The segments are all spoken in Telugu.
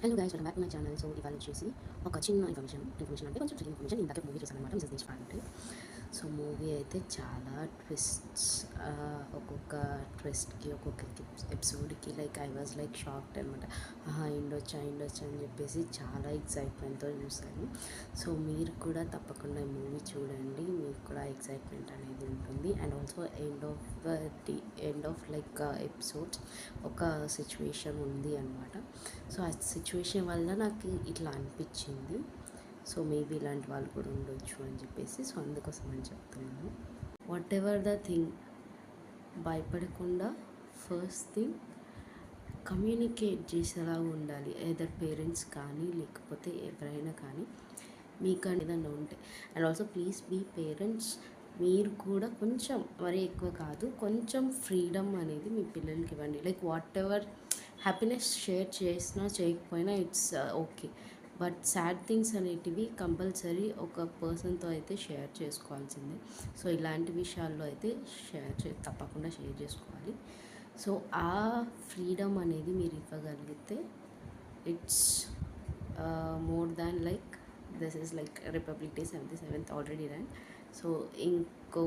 Hello guys, welcome back to my channel. So ఇవాళ వచ్చేసి ఒక చిన్న ఇన్ఫర్మేషన్ అంటే కొంచెం చిన్న ఇన్ఫర్మేషన్. ఇందాక మూవీ చూసాను అనమాట, మిసెస్ దేశపాండే. సో మూవీ అయితే చాలా ట్విస్ట్స్, ఒక్కొక్క ట్విస్ట్కి ఒక్కొక్క ఎపిసోడ్కి like I was like shocked అనమాట. అయిండొచ్చా అని చెప్పేసి చాలా ఎక్సైట్మెంట్తో చూశాను. సో మీరు కూడా తప్పకుండా ఈ మూవీ చూడండి, మీకు కూడా ఎక్సైట్మెంట్ అనేది ఉంటుంది. And also end of like episodes ఒక సిచ్యువేషన్ ఉంది అనమాట. సో ఆ సిచ్యువేషన్ వల్ల నాకు ఇట్లా అనిపించింది. సో మేబీ ఇలాంటి వాళ్ళు కూడా ఉండొచ్చు అని చెప్పేసి, సో అందుకోసం అని చెప్తున్నాను. వాట్ ఎవర్ ద థింగ్, భయపడకుండా ఫస్ట్ థింగ్ కమ్యూనికేట్ చేసేలా ఉండాలి. ఏదర్ పేరెంట్స్ కానీ లేకపోతే ఎవరైనా కానీ మీకు ఏదైనా ఉంటే. And also please be parents, మీరు కూడా కొంచెం మరీ ఎక్కువ కాదు, కొంచెం ఫ్రీడమ్ అనేది మీ పిల్లలకి ఇవ్వండి. Like what ever happiness share చేసినా చేయకపోయినా it's okay, but sad things అనేటివి కంపల్సరీ ఒక పర్సన్తో అయితే షేర్ చేసుకోవాల్సిందే. సో ఇలాంటి విషయాల్లో అయితే తప్పకుండా షేర్ చేసుకోవాలి. సో ఆ ఫ్రీడమ్ అనేది మీరు ఇవ్వగలిగితే it's more than like this is like republic day 77th already run. So ఇంకో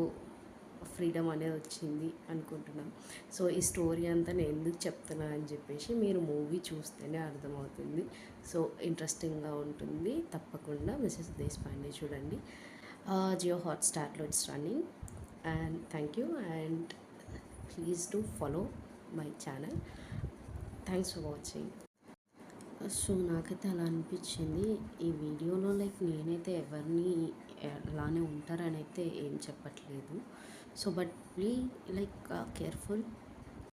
ఫ్రీడమ్ అనేది వచ్చింది అనుకుంటున్నాను. సో ఈ స్టోరీ అంతా నేను ఎందుకు చెప్తున్నా అని చెప్పేసి మీరు మూవీ చూస్తేనే అర్థమవుతుంది. సో ఇంట్రెస్టింగ్గా ఉంటుంది. తప్పకుండా మిసెస్ దేశపాండే చూడండి. జియో హాట్స్టార్లో it's running. And thank you, and please do follow my channel. Thanks for watching. So నాకైతే అలా అనిపించింది ఈ వీడియోలో. లైక్ నేనైతే ఎవరిని అలానే ఉంటారని అయితే ఏం చెప్పట్లేదు. So but please like careful.